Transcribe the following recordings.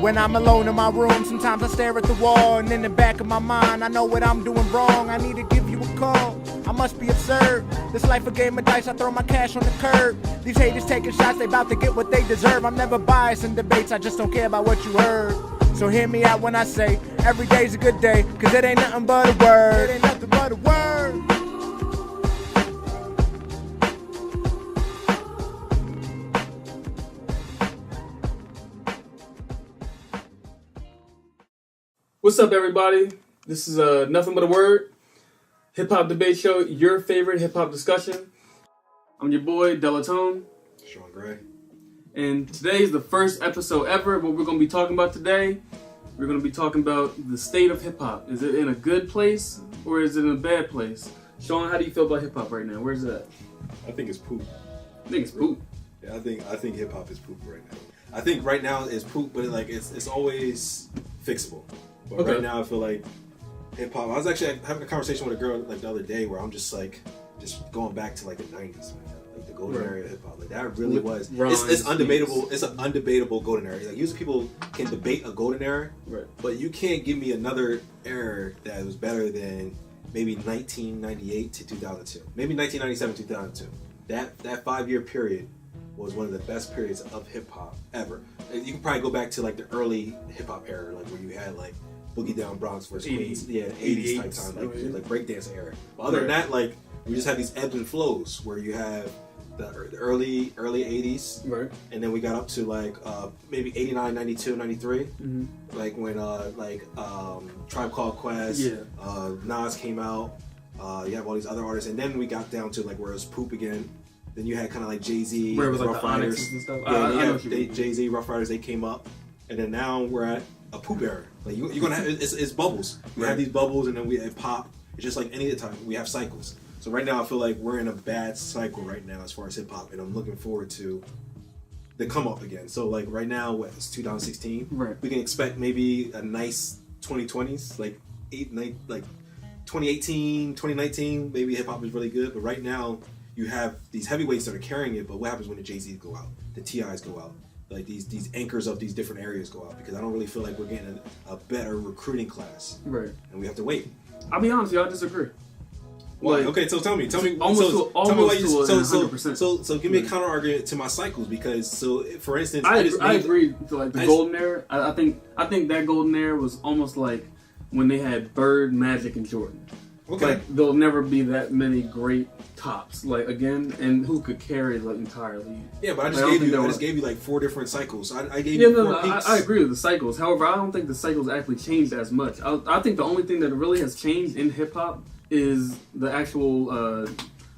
When I'm alone in my room, sometimes I stare at the wall, and in the back of my mind, I know what I'm doing wrong. I need to give you a call. I must be absurd. This life a game of dice, I throw my cash on the curb. These haters taking shots, they about to get what they deserve. I'm never biased in debates, I just don't care about what you heard. So hear me out when I say, every day's a good day, cause it ain't nothing but a word. It ain't nothing but a word. What's up, everybody? This is Nothing But a Word, hip-hop debate show, your favorite hip-hop discussion. I'm your boy, Delatone. Sean Gray. And today is the first episode ever. What we're going to be talking about today, we're going to be talking about the state of hip-hop. Is it in a good place or is it in a bad place? Sean, how do you feel about hip-hop right now? Where's it at? I think it's poop. I think it's poop. Yeah, I think hip-hop is poop right now. I think right now it's poop, but it's always fixable. But Okay. Right now I feel like hip-hop, I was actually having a conversation with a girl like the other day where I'm just going back to like the 90s, man. Like the golden era of hip-hop. Like that really was. It's undebatable. It's an undebatable golden era. Like usually people can debate a golden era, Right. but you can't give me another era that was better than maybe 1998 to 2002. Maybe 1997 to 2002. That 5-year period was one of the best periods of hip-hop ever. You can probably go back to like the early hip-hop era, like where you had like Boogie Down Bronx versus Queens. Yeah, 80s type time, like breakdance era. But other than that, like we just have these ebbs and flows where you have the early 80s, Right. and then we got up to like maybe 89, 92, 93, Mm-hmm. like when Tribe Called Quest, Nas came out. You have all these other artists, and then we got down to like where it was poop again. Then you had kind of like Jay-Z, Where it was like Rough the Riders. Onyxes and stuff. Yeah, Jay-Z, Rough Riders, they came up, and then now we're at a poop era. Like you're gonna have it's bubbles. We have these bubbles, and then we have pop. It's just like any other time. We have cycles. So right now I feel like we're in a bad cycle right now as far as hip hop, and I'm looking forward to the come up again. So like right now, it's 2016. Right. We can expect maybe a nice 2020s, like 2018, 2019. Maybe hip hop is really good, but right now you have these heavyweights that are carrying it. But what happens when the Jay-Z's go out, the T.I.s go out? Like these anchors of these different areas go out, because I don't really feel like we're getting a better recruiting class, Right. and we have to wait. I'll be honest, y'all disagree. Why? Like, Okay, so tell me. Almost Tell me why you. to 100%. So give me a counter argument to my cycles, because for instance, I agree. To like the golden era, I think that golden era was almost like when they had Bird, Magic, and Jordan. Okay. Like there'll never be that many great tops like again, and who could carry the entire league. Yeah, but I just gave you like 4 different cycles. I gave you 4 peaks. I agree with the cycles. However, I don't think the cycles actually changed as much. I think the only thing that really has changed in hip hop is the actual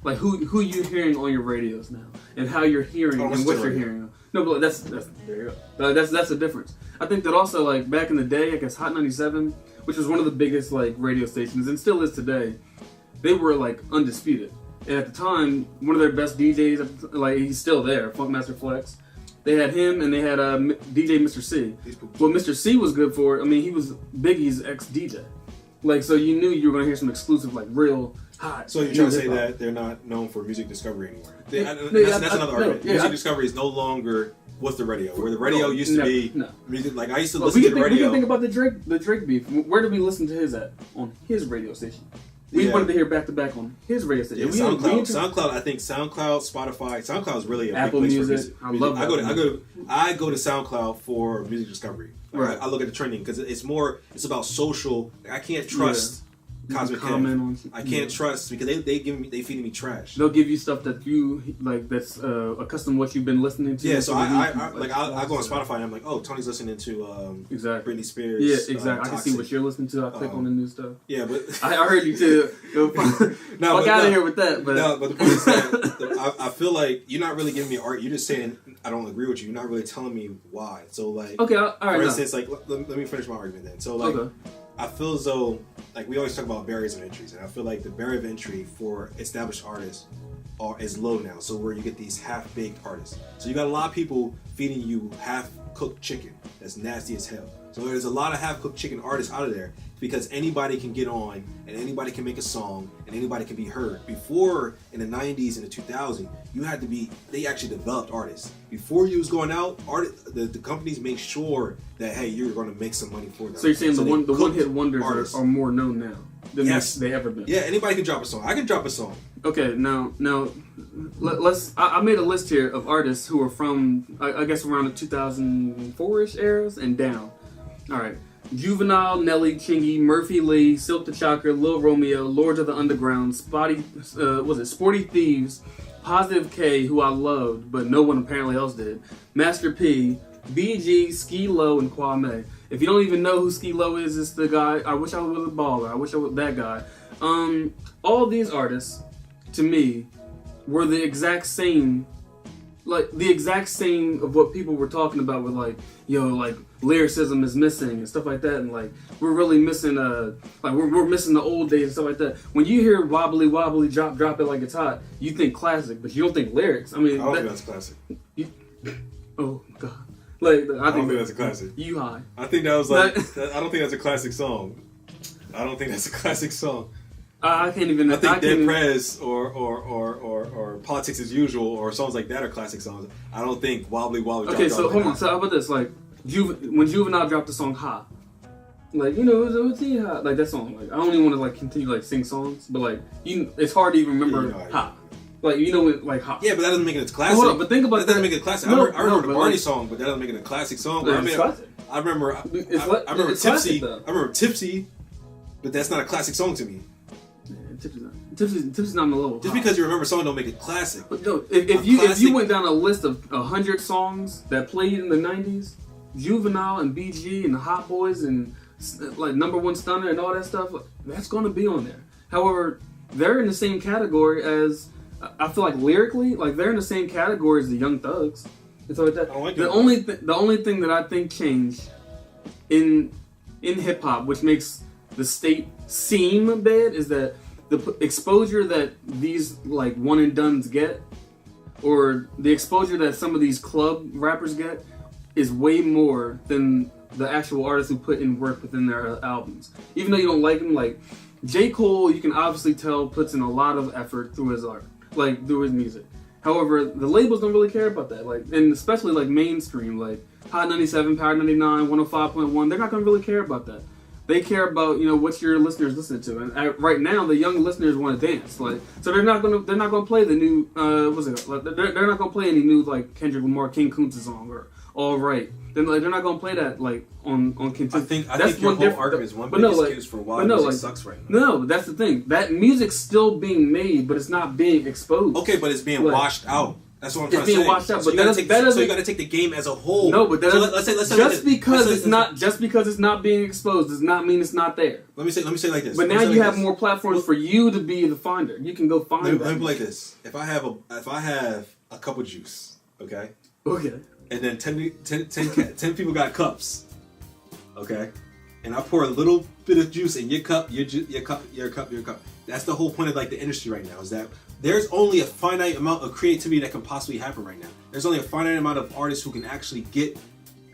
like who you're hearing on your radios now, and how you're hearing and what you're hearing. No, but that's there you go. That's the difference. I think that also like back in the day, I guess Hot 97, which was one of the biggest like radio stations and still is today, they were like undisputed. And at the time, one of their best DJs, like he's still there, Funkmaster Flex. They had him, and they had DJ Mr. C. What Mr. C was good for, I mean, he was Biggie's ex-DJ. Like, so you knew you were going to hear some exclusive, like, real hot. So you're trying to say that they're not known for music discovery anymore? That's another argument. Music discovery is no longer what's the radio. Where the radio used to be music. Like, I used to listen to the radio. We can think about the Drake beef. Where did we listen to his at? On his radio station. We wanted to hear back to back on his radio station. Yeah, SoundCloud. I think SoundCloud, Spotify. SoundCloud is really a Apple big place Music. for music. I love that. I go to SoundCloud for music discovery. Right. I look at the trending because it's about social. I can't trust Cosmic Kev. I can't trust because they feeding me trash. They'll give you stuff that you like that's accustomed to what you've been listening to. Yeah, so I go on Spotify and I'm like, oh, Tony's listening to exactly Britney Spears. Yeah, exactly. I can see what you're listening to. I click on the new stuff. Yeah, but I heard you too. Fuck out of here with that. But no, but the point is that I feel like you're not really giving me art. You're just saying I don't agree with you. You're not really telling me why. So like, okay, all right. For instance, like let me finish my argument then. So like. Okay. I feel as though, like, we always talk about barriers of entries, and I feel like the barrier of entry for established artists is low now. So where you get these half-baked artists. So you got a lot of people feeding you half-cooked chicken that's nasty as hell. So there's a lot of half-cooked chicken artists out of there because anybody can get on and anybody can make a song and anybody can be heard. Before, in the 90s and the 2000s, you had to be, they actually developed artists. Before you was going out, the companies make sure that, hey, you're going to make some money for them. So you're saying the one-hit wonders are more known now than they ever been? Yeah, anybody can drop a song. I can drop a song. Okay, now let's. I made a list here of artists who are from, I guess, around the 2004-ish eras and down. All right. Juvenile, Nelly, Chingy, Murphy Lee, Silk the Shocker, Lil Romeo, Lords of the Underground, Sporty Thieves, Positive K, who I loved, but no one apparently else did, Master P, BG, Ski Low, and Kwame. If you don't even know who Ski Low is, it's the guy, I wish I was a baller, I wish I was that guy. All these artists, to me, were the exact same of what people were talking about with like, like lyricism is missing and stuff like that, and like we're really missing we're missing the old days and stuff like that. When you hear wobbly wobbly drop it like it's hot, you think classic, but you don't think lyrics. I mean, I don't think that's classic. Oh god, like I don't think that's a classic. You high? I think that was like I don't think that's a classic song. I don't think that's a classic song. I can't even. I think Dead Prez or Politics as Usual or songs like that are classic songs. I don't think Wobbly Wobbly. Okay, so hold on. So how about this? Like, when Juvenile dropped the song "Ha," like it's hot, like that song. Like I don't even want to like continue like sing songs, but like it's hard to even remember "Ha." Like like "Ha." Yeah, but that doesn't make it a classic. Hold on, but think about that. Doesn't make it a classic. I remember the Barney song, but that doesn't make it a classic song. I remember Tipsy. I remember Tipsy, but that's not a classic song to me. Tipsy's not on the level. Just because you remember a song don't make it classic. But no, if you went down a list of 100 songs that played in the 90s, Juvenile and BG and the Hot Boys and like Number One Stunner and all that stuff, that's going to be on there. However, they're in the same category as, I feel like lyrically, like they're in the same category as the Young Thugs and stuff like that. The only thing that I think changed in hip hop, which makes the state seem bad, is that the exposure that these like one and dones get, or the exposure that some of these club rappers get, is way more than the actual artists who put in work within their albums. Even though you don't like them, like J. Cole, you can obviously tell puts in a lot of effort through his art, like through his music. However, the labels don't really care about that, like, and especially like mainstream, like Hot 97, Power 99, 105.1. They're not gonna really care about that. They care about what your listeners listen to, and right now the young listeners want to dance. Like, so they're not gonna play the new they're not gonna play any new like Kendrick Lamar, King Kunta song or All Right. They're not gonna play that like on Kentucky. I think your whole argument is one big excuse for why music sucks right now. No, that's the thing. That music's still being made, but it's not being exposed. Okay, but it's being washed out. That's what I'm trying to say. It's being washed out, so but you got to take the game as a whole. No, but let's because it's not being exposed does not mean it's not there. Let me say like this. But now you have more platforms for you to be the finder. You can go find. Let me like this. If I have a cup of juice, okay, and then 10 people got cups, okay, and I pour a little bit of juice in your cup, your cup. That's the whole point of like the industry right now, is that there's only a finite amount of creativity that can possibly happen right now. There's only a finite amount of artists who can actually get,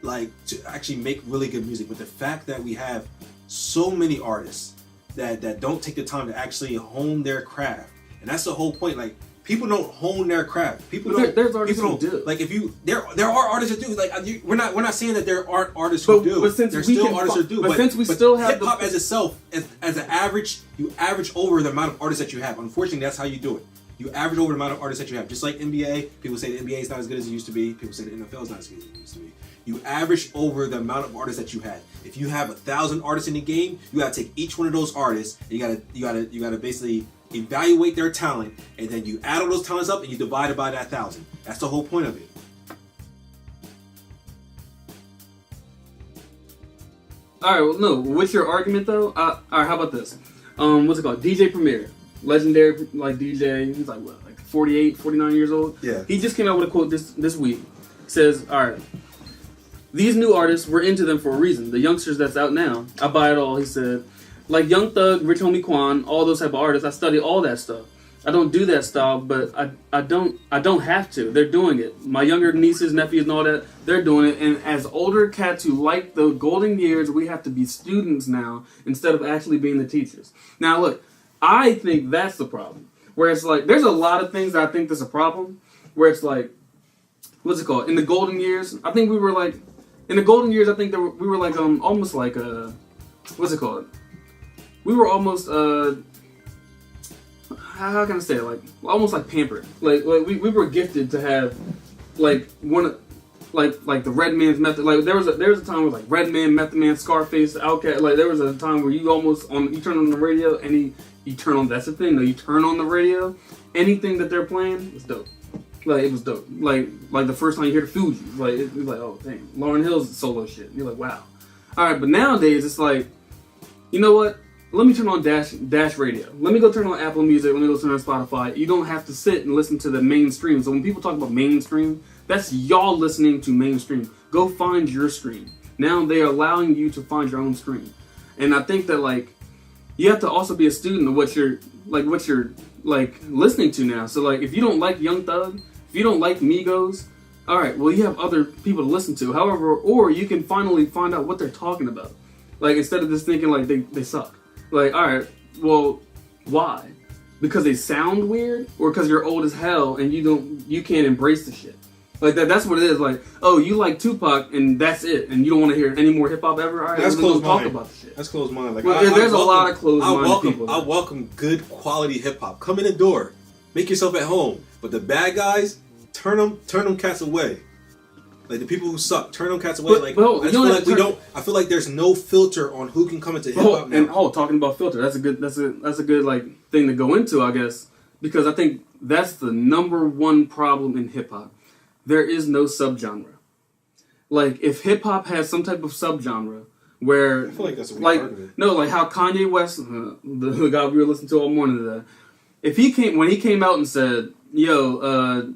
like, to actually make really good music. But the fact that we have so many artists that don't take the time to actually hone their craft, and that's the whole point. Like, people don't hone their craft. There's artists who do. Like, there are artists that do. Like, we're not saying that there aren't artists who do. But there's still artists who do. But since we still have hip hop as itself, as an average, you average over the amount of artists that you have. Unfortunately, that's how you do it. You average over the amount of artists that you have. Just like NBA, people say the NBA is not as good as it used to be. People say the NFL is not as good as it used to be. You average over the amount of artists that you had. If you have 1,000 artists in the game, you gotta take each one of those artists. And you gotta basically evaluate their talent, and then you add all those talents up and you divide it by that 1,000. That's the whole point of it. All right. Well, no. What's your argument though? All right. How about this? What's it called? DJ Premier. Legendary like DJ, he's like what, like 48, 49 years old? Yeah. He just came out with a quote this week. He says, all right, these new artists, we're into them for a reason. The youngsters that's out now, I buy it all. He said, like Young Thug, Rich Homie Quan, all those type of artists, I study all that stuff. I don't do that style, but I don't have to. They're doing it. My younger nieces, nephews, and all that, they're doing it. And as older cats who like the golden years, we have to be students now instead of actually being the teachers. Now, look, I think that's the problem. Where it's like, there's a lot of things that I think that's a problem. Where it's like, what's it called? In the golden years, I think we were like, in the golden years, I think we were like almost like what's it called? We were almost how can I say it? Like almost like pampered. Like we were gifted to have like one like the Red Man's Method. Like there was a time where like Red Man, Method Man, Scarface, Outkast. Like there was a time where you almost you turn on the radio you turn on, that's the thing. No, you turn on the radio, anything that they're playing was dope. Like it was dope. Like the first time you hear the Fugees, like it was like, oh dang, Lauryn Hill's solo shit. And you're like, wow. All right, but nowadays it's like, you know what? Let me turn on Dash Radio. Let me go turn on Apple Music. Let me go turn on Spotify. You don't have to sit and listen to the mainstream. So when people talk about mainstream, that's y'all listening to mainstream. Go find your stream. Now they're allowing you to find your own stream. And I think that like you have to also be a student of what you're listening to now. So like if you don't like Young Thug, if you don't like Migos, all right, well you have other people to listen to. However, or you can finally find out what they're talking about. Like instead of just thinking like they suck. Like, all right, well, why? Because they sound weird, or because you're old as hell and you can't embrace the shit. Like that's what it is. Like, oh, you like Tupac and that's it, and you don't want to hear any more hip hop ever. All right, that's closed mind. Talk about the shit. That's closed mind. Like, well, there's a lot of closed mind people. I welcome good quality hip hop. Come in the door, make yourself at home. But the bad guys, turn them cats away. Like the people who suck, turn them cats away. I feel like there's no filter on who can come into hip hop now. And talking about filter, that's a good like thing to go into, I guess, because I think that's the number one problem in hip hop. There is no subgenre. Like if hip hop has some type of subgenre where I feel like that's a weak argument. No, like how Kanye West, the guy we were listening to all morning today, when he came out and said, "Yo,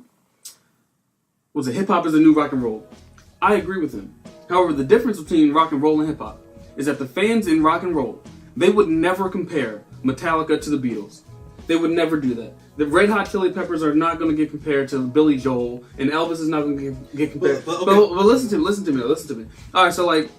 was it hip hop is the new rock and roll?" I agree with him. However, the difference between rock and roll and hip hop is that the fans in rock and roll, they would never compare Metallica to the Beatles. They would never do that. The Red Hot Chili Peppers are not going to get compared to Billy Joel, and Elvis is not going to get compared. But listen to me. All right, so like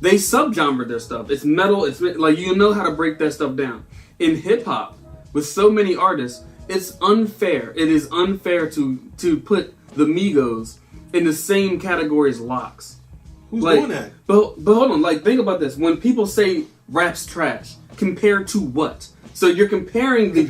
they subgenre their stuff. It's metal. It's like you know how to break that stuff down. In hip hop, with so many artists, it's unfair. It is unfair to put the Migos in the same category as Locks. Who's doing that? But hold on, like think about this. When people say rap's trash, compared to what? So you're comparing the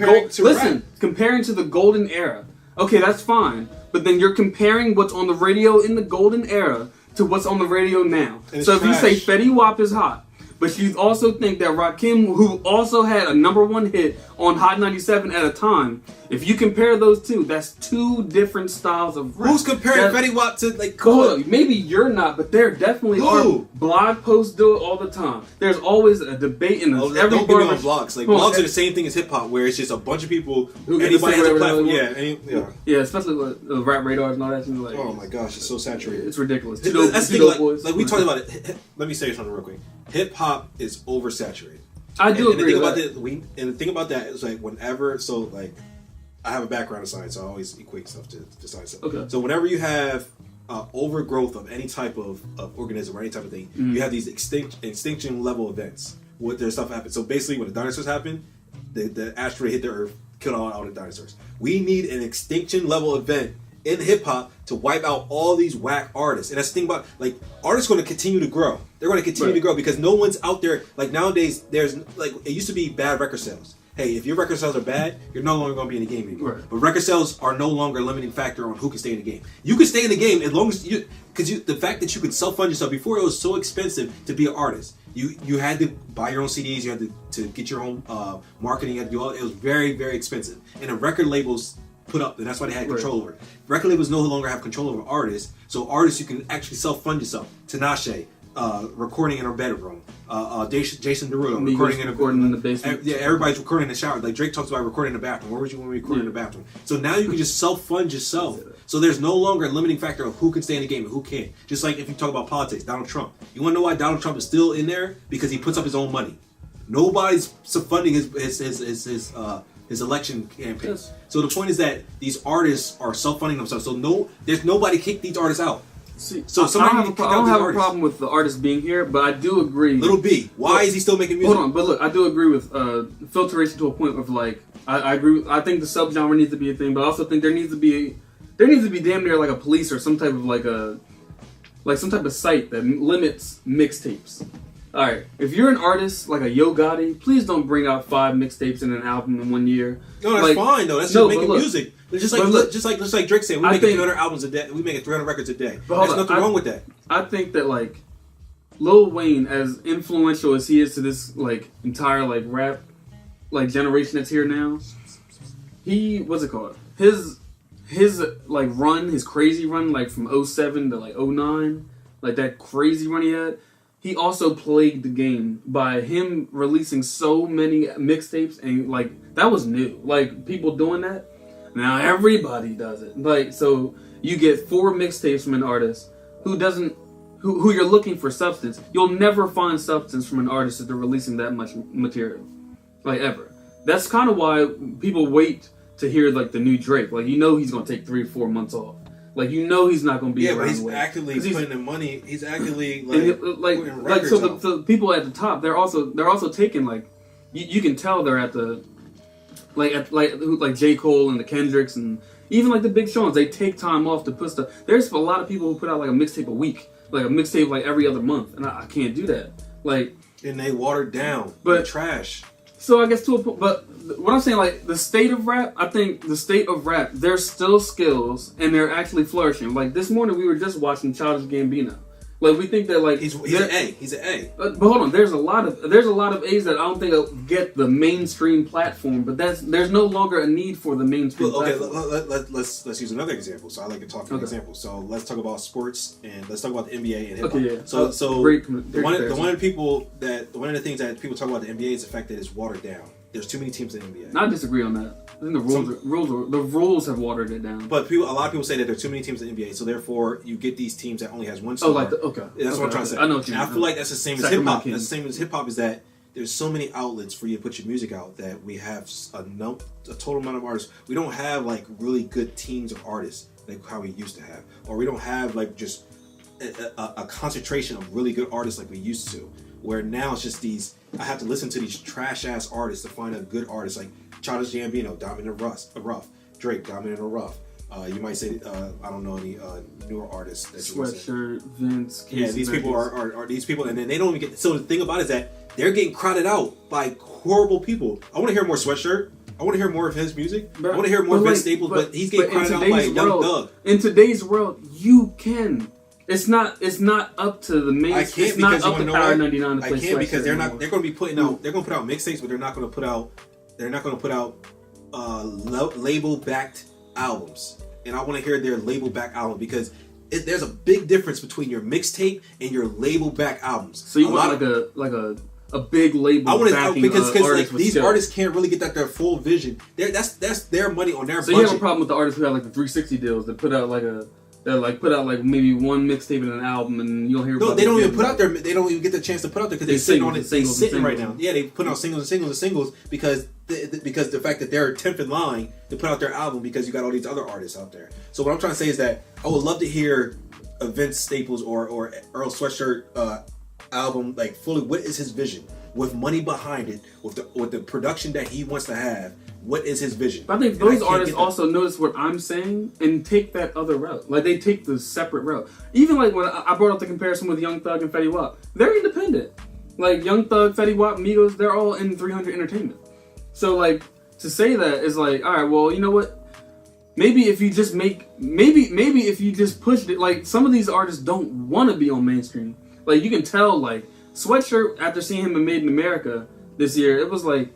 comparing to the golden era. Okay, that's fine. But then you're comparing what's on the radio in the golden era to what's on the radio now. So if you say Fetty Wap is hot, but you also think that Rakim, who also had a #1 hit on Hot 97 at a time, if you compare those two, that's two different styles of rap. Who's comparing Fetty Wap to like? Maybe you're not, but there definitely are. Blog posts do it all the time. There's always a debate in every don't get me on blogs. Like blogs are the same thing as hip hop, where it's just a bunch of people who anybody has a platform. Yeah, especially with rap radars and all that. Like, oh my gosh, it's so saturated. It's ridiculous. That's the thing. Like we talked about it. Let me say something real quick. Hip hop is oversaturated. I do agree. And the thing about that is like whenever, so like I have a background in science, so I always equate stuff to science. Okay. So whenever you have overgrowth of any type of organism or any type of thing, you have these extinction level events. What their stuff happens. So basically, when the dinosaurs happened, the asteroid hit the Earth, killed all the dinosaurs. We need an extinction level event in hip hop to wipe out all these whack artists. And that's the thing about, like, artists are going to continue to grow. They're going to continue to grow because no one's out there. Like nowadays, there's like it used to be bad record sales. Hey, if your record sales are bad, you're no longer going to be in the game anymore. Right. But record sales are no longer a limiting factor on who can stay in the game. You can stay in the game as long as the fact that you can self-fund yourself. Before it was so expensive to be an artist. You had to buy your own CDs. You had to get your own marketing. You had to do all. It was very, very expensive. And the record labels put up, and that's why they had control over it. Record labels no longer have control over artists, so artists you can actually self-fund yourself. Tinashe, recording in her bedroom. Jason Derulo, recording in the basement. Yeah, everybody's recording in the shower. Like Drake talks about recording in the bathroom. Where would you want to record in the bathroom? So now you can just self-fund yourself. So there's no longer a limiting factor of who can stay in the game and who can't. Just like if you talk about politics, Donald Trump. You want to know why Donald Trump is still in there? Because he puts up his own money. Nobody's funding his his election campaign. Yes. So the point is that these artists are self-funding themselves. So there's nobody kick these artists out. See, So somebody I don't have a problem with the artist being here, but I do agree. Little B, why is he still making music? Hold on, but look, I do agree with filtration to a point of like I agree. I think the subgenre needs to be a thing, but I also think there needs to be damn near like a police or some type of some type of site that limits mixtapes. All right, if you're an artist like a Yo Gotti, please don't bring out 5 mixtapes in an album in 1 year. No, that's fine though. That's just making music. It's just like Drake said, we make 300 albums a day. We make 300 records a day. There's nothing wrong with that. I think that like Lil Wayne, as influential as he is to this like entire like rap like generation that's here now, what's it called? His like run, his crazy run, like from 07 to like 09, like that crazy run he had. He also plagued the game by him releasing so many mixtapes, and like that was new. Like people doing that. Now everybody does it. Like so, you get 4 mixtapes from an artist who you're looking for substance. You'll never find substance from an artist if they're releasing that much material, like ever. That's kind of why people wait to hear like the new Drake. Like he's gonna take 3 or 4 months off. Like he's not gonna be around. Yeah, but he's actively putting the money. He's actively putting records so the people at the top, they're also taking like you can tell they're at the like J. Cole and the Kendricks and even like the Big Sean's. They take time off to put stuff. There's a lot of people who put out like a mixtape a week, like a mixtape like every other month, and I can't do that. Like, and they watered down, but trash. So I guess to a point, but what I'm saying, like the state of rap, I think the state of rap, there's still skills and they're actually flourishing. Like this morning, we were just watching Childish Gambino. Like we think that like he's an A. He's an A. But hold on, there's a lot of A's that I don't think will get the mainstream platform. But there's no longer a need for the mainstream. Well, okay, platform. let's use another example. So I like to talk about examples. So let's talk about sports and let's talk about the NBA and hip hop. Okay, yeah. So one of the things that people talk about the NBA is the fact that it's watered down. There's too many teams in the NBA. I disagree on that. I think the rules have watered it down. But a lot of people say that there are too many teams in the NBA, so therefore you get these teams that only has one star. Oh, like okay. That's what I'm trying to say. I know what you mean. I feel like that's the same as hip hop. That's the same as hip hop is that there's so many outlets for you to put your music out that we have a total amount of artists. We don't have like really good teams of artists like how we used to have, or we don't have like just a concentration of really good artists like we used to. Where now it's just I have to listen to these trash ass artists to find a good artist like Childish Gambino, Diamond and Rough, Drake, Diamond and Rough. You might say I don't know any newer artists that you Sweatshirt, Vince. Casey yeah, these people are these people, and then they don't even get. So the thing about it is that they're getting crowded out by horrible people. I want to hear more Sweatshirt. I want to hear more of his music. I want to hear more of Vince Staples, but he's getting crowded out by Young Thug. In today's world, you can. It's not up to the main. It's not up to Power 99 to play. I can't because they're going to be putting out. They're going to put out mixtapes, but they're not going to put out. They're not going to put out label backed albums, and I want to hear their label back album because there's a big difference between your mixtape and your label back albums. So you want a big label. I want to because like, these artists can't really get their full vision. That's their money on their budget. So you have a problem with the artists who have like the 360 deals that put out like maybe one mixtape and an album, and you'll hear. No, they don't even put out their. They don't even get the chance to put out there because they're sitting on it. They're sitting right now. Yeah, they put out singles and singles because the fact that they're 10th in line to put out their album because you got all these other artists out there. So what I'm trying to say is that I would love to hear a Vince Staples or Earl Sweatshirt album like fully. What is his vision with money behind it, with the production that he wants to have? What is his vision? I think those artists also notice what I'm saying and take that other route. Like they take the separate route. Even like when I brought up the comparison with Young Thug and Fetty Wap, they're independent. Like Young Thug, Fetty Wap, Migos, they're all in 300 Entertainment. So like to say that is like, all right, well, you know what? Maybe if you just if you just pushed it, like some of these artists don't want to be on mainstream. Like you can tell, like Sweatshirt after seeing him in Made in America this year, it was like.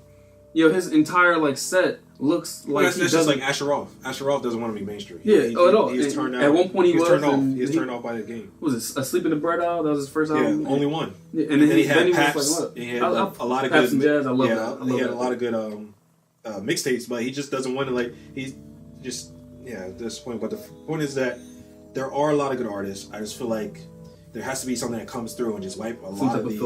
His entire like set looks like that's just like Asher Roth. Asher Roth doesn't want to be mainstream. Yeah, at all. He's turned out. At one point, he was turned off. He was turned off by the game. Was it Asleep in the Bread Aisle? That was his first album. Yeah, only one. Yeah, and then he had Paps. Was like, what? He had a lot of Paps good. And Jazz. I love that. He had a lot of good mixtapes, but he just doesn't want to like. He's just at this point. But the point is that there are a lot of good artists. I just feel like there has to be something that comes through and just wipe a lot of these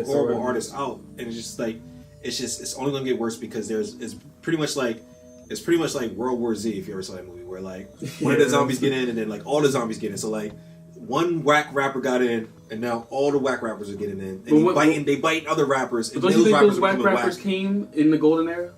horrible artists out, and it's just like. It's only gonna get worse because it's pretty much like World War Z, if you ever saw that movie, where like one of the zombies get in and then like all the zombies get in. So like one whack rapper got in and now all the whack rappers are getting in. And they bite other rappers. But don't you think those whack rappers came in the golden era?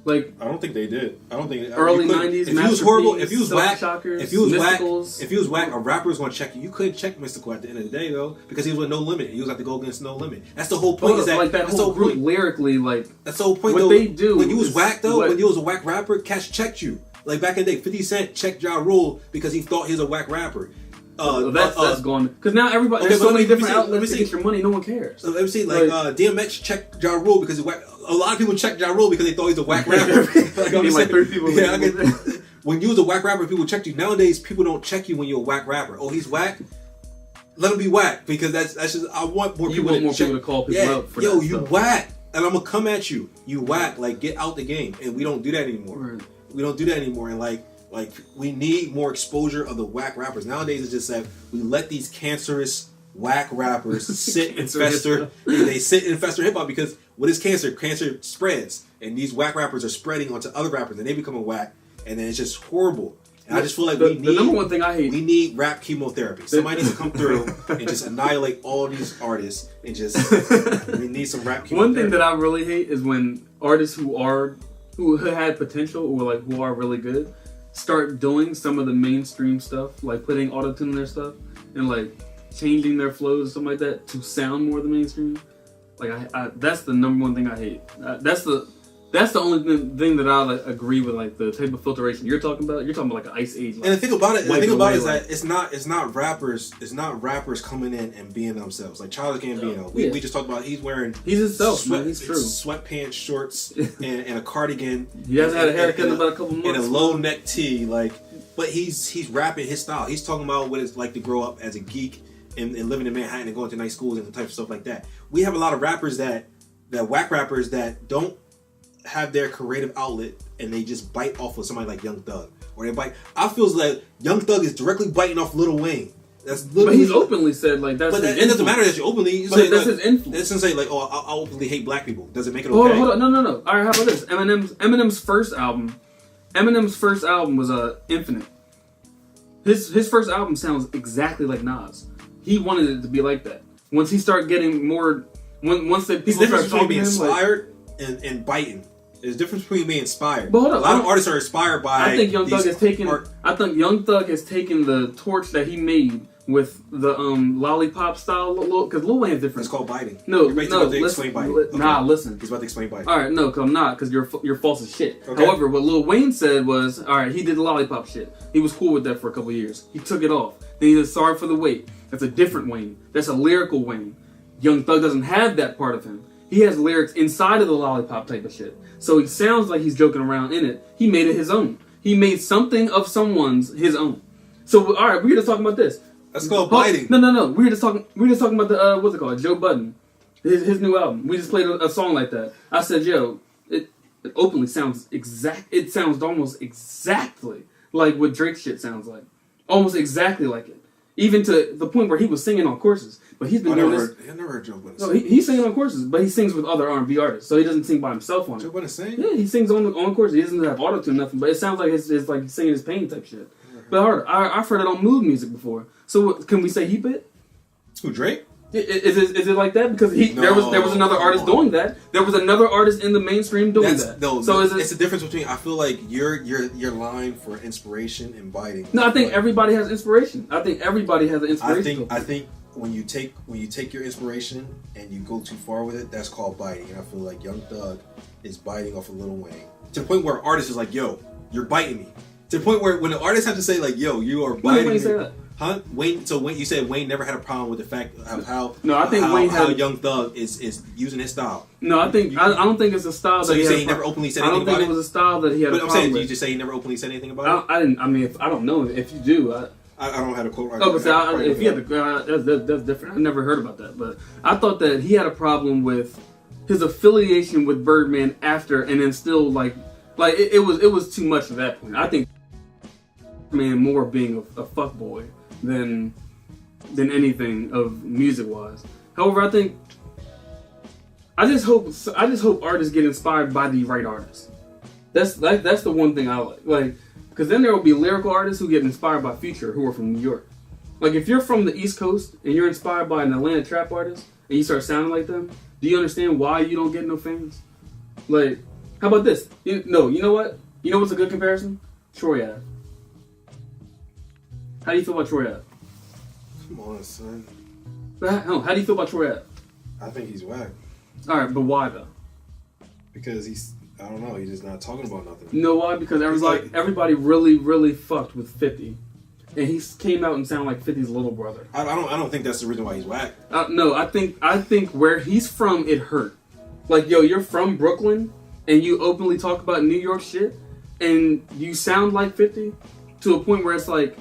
Like, I don't think they did. I don't think early 90s. If he was horrible, if he was whack, Shockers, if he was whack, a rapper was going to check you. You couldn't check Mystical at the end of the day though, because he was with No Limit. He was at to go against No Limit. That's the whole point. Is that like that whole group lyrically, like that's the whole point. What though, they do when you was whack though, what, when you was a whack rapper, Cash checked you. Like back in the day, 50 Cent checked Ja Rule because he thought he was a whack rapper. That's gone because now everybody there's so many different outlets to get your money. No one cares. So let me see, like DMX checked Ja Rule because a lot of people checked Ja Rule because they thought he's a whack rapper. like 3 people. Yeah, when you was a whack rapper, people checked you. Nowadays, people don't check you when you're a whack rapper. Oh, he's whack. Let him be whack because that's just I want more people. You want more people to call people out for that you stuff. Whack, and I'm gonna come at you. You whack, like get out the game, and we don't do that anymore. Right. We don't do that anymore, and like we need more exposure of the whack rappers. Nowadays, it's just that we let these cancerous whack rappers sit and fester. They sit and fester hip hop because what is cancer? Cancer spreads, and these whack rappers are spreading onto other rappers, and they become a whack, and then it's just horrible. And I just feel like the number one thing I hate. We need rap chemotherapy. Somebody needs to come through and just annihilate all these artists and just we need some rap chemotherapy. One thing that I really hate is when artists who had potential or like who are really good start doing some of the mainstream stuff, like putting autotune in their stuff and like changing their flows and something like that to sound more the mainstream. Like I that's the number one thing I hate. That's the only thing that I like, agree with, like the type of filtration you're talking about. You're talking about like an Ice Age. Like, and the thing about it is that it's not rappers coming in and being themselves. Like Childish Gambino, we just talked about. He's himself, man. He's true. Sweatpants, shorts, and a cardigan. He hasn't had a haircut in about a couple months. And a low neck tee, but he's rapping his style. He's talking about what it's like to grow up as a geek and living in Manhattan and going to nice schools and the type of stuff like that. We have a lot of rappers that whack rappers that don't have their creative outlet and they just bite off of somebody like Young Thug, or they bite. I feel like Young Thug is directly biting off Lil Wayne. That's literally. But he's openly said like that's. But it doesn't matter that you openly. But that's his influence. It doesn't say like, oh, I openly hate black people. Does it make it okay? Hold on, no. All right, how about this? Eminem's first album. Eminem's first album was Infinite. His first album sounds exactly like Nas. He wanted it to be like that. Once he started getting more, once the people started talking being to him, inspired and biting. There's a difference between being inspired. But hold on, a lot of artists are inspired by. I think Young Thug has taken. I think Young Thug has taken the torch that he made with the lollipop style, because Lil Wayne's different. It's called biting. No, explain biting. Listen. He's about to explain biting. All right, no, because I'm not, because you're false as shit. Okay. However, what Lil Wayne said was, all right, he did the lollipop shit. He was cool with that for a couple years. He took it off. Then he said, sorry for the wait. That's a different Wayne. That's a lyrical Wayne. Young Thug doesn't have that part of him. He has lyrics inside of the lollipop type of shit. So he sounds like he's joking around in it. He made it his own. He made something of someone's his own. So all right, we're just talking about this. That's called biting. No. We're just talking about the what's it called? Joe Budden, his new album. We just played a song like that. I said, yo, it openly sounds exact. It sounds almost exactly like what Drake shit sounds like. Almost exactly like it. Even to the point where he was singing on courses. But he's been doing this. I never heard Joe Budden sing. No, he's singing on courses, but he sings with other R&B artists, so he doesn't sing by himself on it. Joe Budden sing? Yeah, he sings on courses. He doesn't have auto-tune, nothing, but it sounds like it's like he's singing his pain type shit. But I've heard it on mood music before. So can we say he bit? Who, Drake? Is it like that? Because there was another artist doing that. There was another artist in the mainstream doing that. No, so it's the difference between. I feel like your line for inspiration and biting. No, I think everybody has inspiration. I think everybody has an inspiration. I think when you take your inspiration and you go too far with it, that's called biting. And I feel like Young Thug is biting off of Lil Wayne to the point where an artist is like, "Yo, you're biting me." To the point where when the artists have to say like, "Yo, you are biting me." When Wayne say that? Huh? Wayne. So you said Wayne never had a problem with the fact of how. No, I think Wayne how Young Thug is using his style. No, I don't think it's a style. So that you say he never openly said anything about it. I don't think it was a style that he had. But a I'm problem saying, with. did you just say he never openly said anything about it? I didn't. I mean, I don't know if you do. I don't have a quote. Oh, but if you had that's different. I never heard about that, but I thought that he had a problem with his affiliation with Birdman after, and then still like it was too much at that point. I think Birdman more being a fuckboy than anything of music wise. However, I just hope artists get inspired by the right artists. That's the one thing I like, because then there will be lyrical artists who get inspired by Future who are from New York. Like if you're from the East Coast and you're inspired by an Atlanta trap artist and you start sounding like them, do you understand why you don't get no fans? Like, how about this? You know what? You know what's a good comparison? Troy Ave. How do you feel about Troy Ave? Come on, son. How do you feel about Troy Ave? I think he's whack. All right, but why though? Because I don't know, he's just not talking about nothing. You know why? Because everybody really, really fucked with 50. And he came out and sounded like 50's little brother. I don't think that's the reason why he's whack. No, I think where he's from, it hurt. Like, yo, you're from Brooklyn, and you openly talk about New York shit, and you sound like 50 to a point where it's like,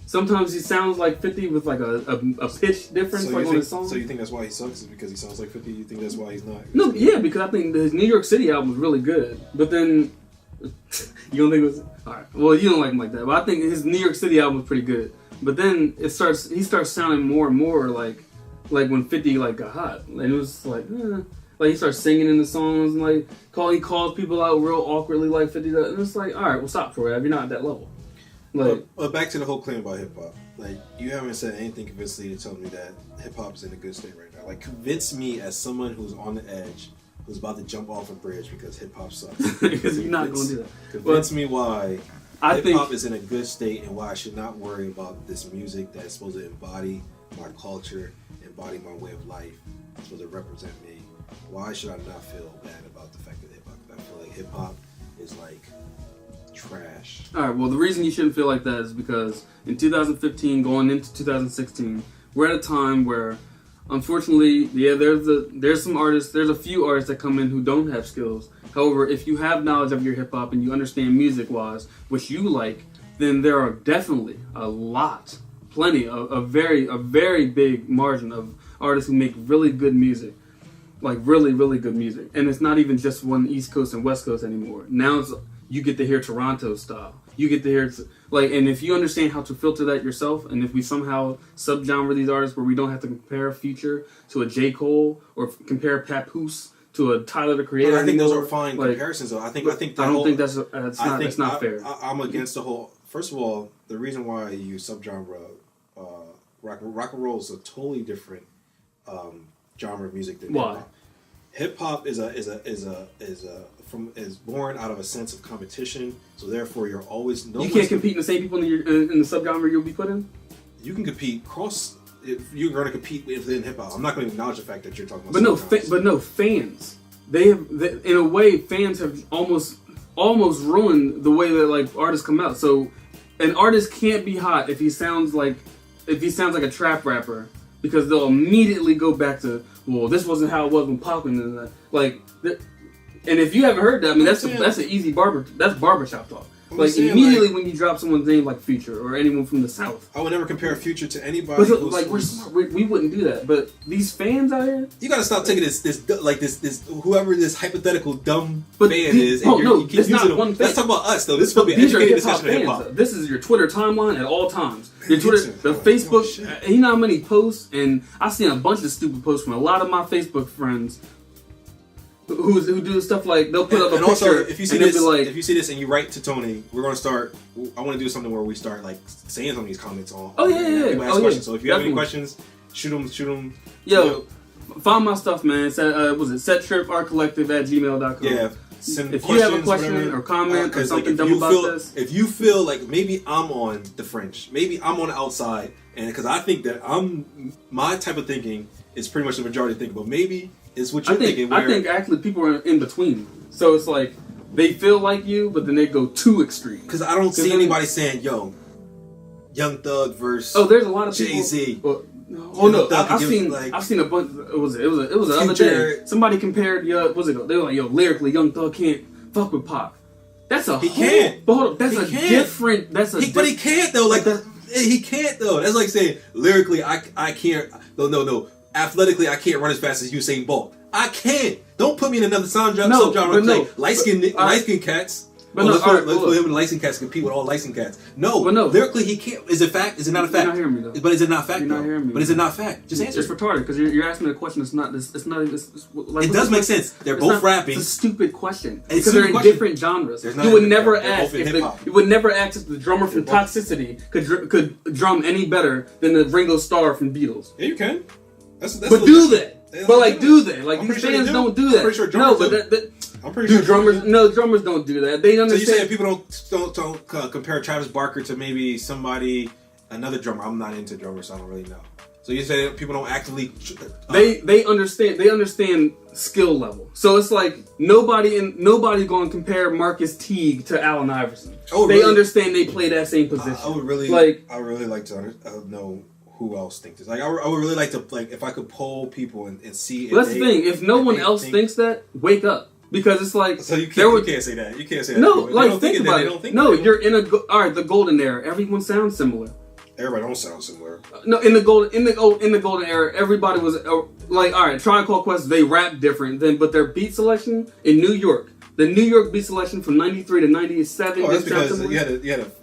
sometimes he sounds like 50 with like a pitch difference on his song. So you think that's why he sucks? Is because he sounds like 50? You think that's why he's not? No, yeah, because I think his New York City album was really good. But then, you don't think it was... Alright, well, you don't like him like that. But I think his New York City album was pretty good. But then he starts sounding more and more like when 50 like got hot. And it was like, Like he starts singing in the songs and like he calls people out real awkwardly like 50 does. And it's like, alright, well stop, Troy. You're not at that level. Like, but back to the whole claim about hip hop. Like, you haven't said anything convincingly to tell me that hip hop is in a good state right now. Like, convince me as someone who's on the edge, who's about to jump off a bridge because hip hop sucks. Because you're not going to do that. Convince me why hip hop is in a good state and why I should not worry about this music that's supposed to embody my culture, embody my way of life, supposed to represent me. Why should I not feel bad about the fact that hip hop? I feel like hip hop is like trash. Alright, well, the reason you shouldn't feel like that is because in 2015, going into 2016, we're at a time where, unfortunately, yeah, there's some artists, there's a few artists that come in who don't have skills. However, if you have knowledge of your hip hop and you understand music-wise, which you like, then there are definitely a very big margin of artists who make really good music. Like really, really good music. And it's not even just one East Coast and West Coast anymore. Now you get to hear Toronto style. You get to hear, and if you understand how to filter that yourself, and if we somehow subgenre these artists where we don't have to compare Future to a J. Cole or compare Papoose to a Tyler the Creator. But I think those are fine comparisons, though. I don't think that's not fair. I'm against the whole. First of all, the reason why you subgenre rock and roll is a totally different genre of music than hip hop. Hip hop is born out of a sense of competition, so therefore you're always you can't compete in the same people in the subgenre you'll be put in. You can compete if you're going to compete within hip hop. I'm not going to acknowledge the fact that you're talking about. But no fans. In a way, fans have almost ruined the way that like artists come out. So an artist can't be hot if he sounds like a trap rapper, because they'll immediately go back to, well, this wasn't how it was when Pac was in that. Like, and if you haven't heard that, I mean, that's an easy barbershop talk. Like, immediately when you drop someone's name like Future or anyone from the South. I would never compare Future to anybody. But we're smart. We wouldn't do that. But these fans out here, you gotta stop taking this whoever this hypothetical dumb fan is. It's not one fan. Let's talk about us though. This is supposed to be an educated discussion of hip hop. This is your Twitter timeline at all times. Your Twitter, the Facebook. You know how many posts, and I've seen a bunch of stupid posts from a lot of my Facebook friends. Who do stuff like they'll put up a picture, also, if you see this and you write to Tony, we're gonna start. I want to do something where we start like saying some of these comments on. People ask questions. So if you have any questions, shoot them. Yo, find my stuff, man. settripartcollective@gmail.com. Yeah. If you have a question or comment or something dumb about this, if you feel like maybe I'm on the fringe, maybe I'm on the outside, and because I think that my type of thinking is pretty much the majority thinking, but maybe. It's what you're thinking. I think actually people are in between. So it's like they feel like you, but then they go too extreme. Because I don't see anybody saying, "Yo, Young Thug versus there's a lot of people. Jay-Z." I've seen a bunch. It was the other day. Somebody compared. They were like, "Yo, lyrically, Young Thug can't fuck with Pac." That's a he can't. But hold up, that's different. But he can't though. Like he can't though. That's like saying lyrically, I can't. No. Athletically, I can't run as fast as Usain Bolt. I can't. Don't put me in another subgenre. Light skin cats. But let's put look. him and Licensed Cats compete with all Licensed Cats. No, But no. lyrically he can't. Is it fact? Is it not a fact? You're not hearing me though. But is it not fact? You're though? not hearing me. But is it not fact? Just answer. It's retarded because you're asking me a question. It's not. It's not. Like, It does make sense. They're both rapping. It's a stupid question It's because they're in question. different genres. There's not You would even- never they're ask both in if hip-hop. you would never ask if the drummer from They're both- Toxicity could drum any better than the Ringo Starr from Beatles. Yeah, you can. That's But do they? They But like, don't do they? Like I'm these pretty sure they bands do. don't do I'm that. pretty sure No, drummers but do. I'm pretty do sure drummers? do. No, drummers don't do that. They So understand. you saying people don't compare Travis Barker to maybe another drummer? I'm not into drummers, so I don't really know. So you say people don't actively. They understand skill level. So it's like nobody's going to compare Marcus Teague to Allen Iverson. Oh, they really? understand they play that same position. I would really like to know who else thinks this. Like I would really like to if I could poll people and see. If That's the thing. If no one else thinks that, wake up. Because it's like so you can't say that. You can't say that. No, They like don't think about They it. don't think No, that. you're in alright. The golden era. Everyone sounds similar. Everybody don't sound similar. No, in the golden era, everybody was like, all right. Tribe Called Quest, they rap different but their beat selection in New York, the New York beat selection from '93 to '97. Oh, that's because you had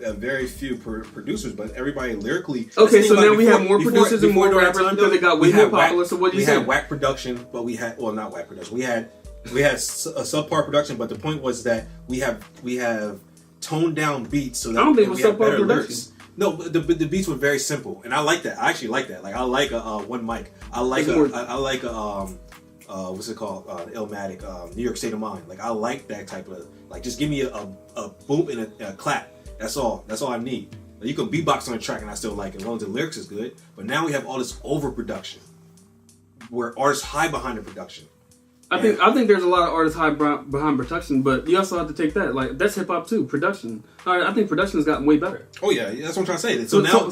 a very few producers, but everybody lyrically. Okay, so now we have more producers and more rappers because they got way more popular. So what do you say? We had whack production, but we had not whack production. We had a subpar production, but the point was that we have toned down beats so that I don't think it was we have subpar better production. lyrics. No, but the beats were very simple, and I like that. I actually like that. Like I like a one mic. I like what's it called? Illmatic, New York State of Mind. Like I like that type of like just give me a boom and a clap. That's all I need. Like, you can beatbox on a track and I still like it as long as the lyrics is good. But now we have all this overproduction where artists hide behind the production. I think there's a lot of artists hide behind production, but you also have to take that like that's hip hop too. Production. All right, I think production has gotten way better. Oh yeah, that's what I'm trying to say. So now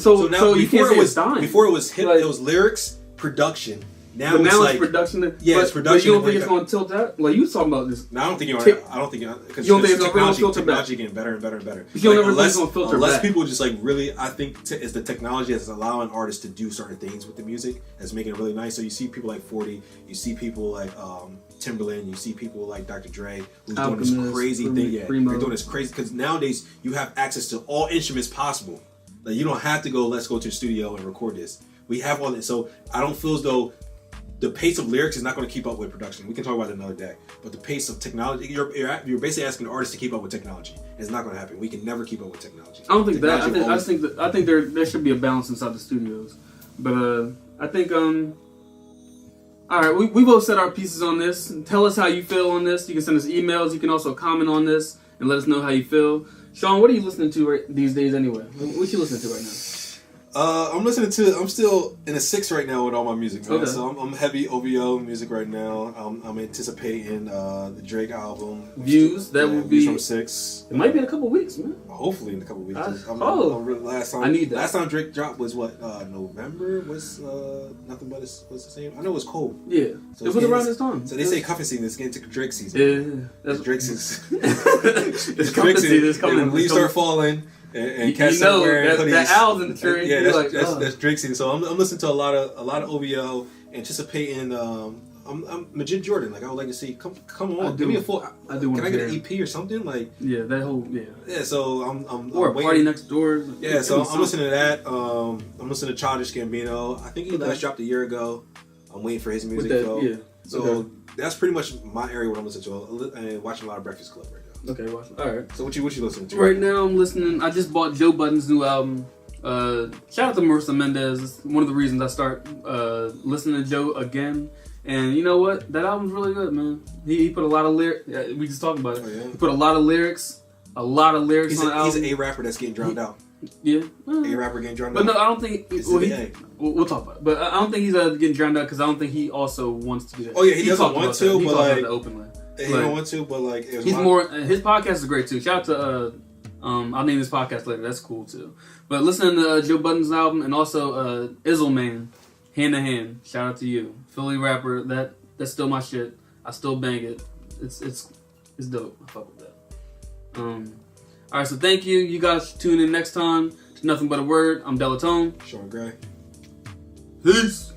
you can't say it's dying. Before it was hip, Like, it was lyrics, production. Now but it's now like, it's production. it's production. But you don't think it's going to tilt that? Like you talking about this? No, I don't think because because you don't think it's going to filter technology back? getting better and better and better. You don't ever think it's going to filter unless back? people just like really, I think it's the technology that's allowing artists to do certain things with the music that's making it really nice. So you see people like 40, you see people like Timberland, you see people like Dr. Dre who's doing this crazy thing. Yeah, they're doing this crazy because nowadays you have access to all instruments possible. Like you don't have to let's go to the studio and record this. We have all this, so I don't feel as though the pace of lyrics is not going to keep up with production. We can talk about it another day. But the pace of technology, you're basically asking artists to keep up with technology. It's not going to happen. We can never keep up with technology. I don't think that. I think there should be a balance inside the studios. But I think all right, we both said our pieces on this. Tell us how you feel on this. You can send us emails. You can also comment on this and let us know how you feel. Sean, what are you listening to these days anyway? What you listening to right now? I'm still in a 6 right now with all my music, man. Okay. So I'm heavy OVO music right now. I'm anticipating the Drake album. Views, that will be from 6. It might be in a couple weeks, man. Hopefully in a couple weeks. I need that. Last time Drake dropped was what? November was Nothing But was the same. I know it was cold. Yeah, so it was around this time. So they say cuffing season is getting to Drake season. Yeah, that's Drake season. It's cuffing season. It's coming. When leaves start falling. And cats start wearing hoodies. That owl's in the tree. Yeah, that's Drake season. So I'm listening to a lot of OVO, anticipating. I'm Majid Jordan. Like I would like to see. Come on, give me a full. I do. Can I get an EP or something? Like that whole Yeah. So I'm or I'm a party next door. Yeah. So I'm listening to that. I'm listening to Childish Gambino. I think he last dropped a year ago. I'm waiting for his music. So that's pretty much my area what I'm listening to. And watching a lot of Breakfast Club right now. Okay, watch. All right. So what you listening to? Right now, I'm listening. I just bought Joe Budden's new album. Shout out to Marissa Mendez. It's one of the reasons I start listening to Joe again. And you know what? That album's really good, man. He put a lot of lyrics. Yeah, we just talked about it. Oh, yeah. He put a lot of lyrics on the album. He's a rapper that's getting drowned out. Yeah. A rapper getting drowned out. But no, I don't think. We'll talk about it. But I don't think he's getting drowned out because I don't think he also wants to do that. Oh yeah, he doesn't want to, but like openly. He don't want to, but like he's more. His podcast is great too. Shout out to I'll name this podcast later. That's cool too. But listening to Joe Budden's album and also Izzleman, Hand to Hand. Shout out to you, Philly rapper. That's still my shit. I still bang it. It's dope. I fuck with that. All right, so thank you. You guys tune in next time to Nothing But a Word. I'm Delatone. Sean Gray. Peace.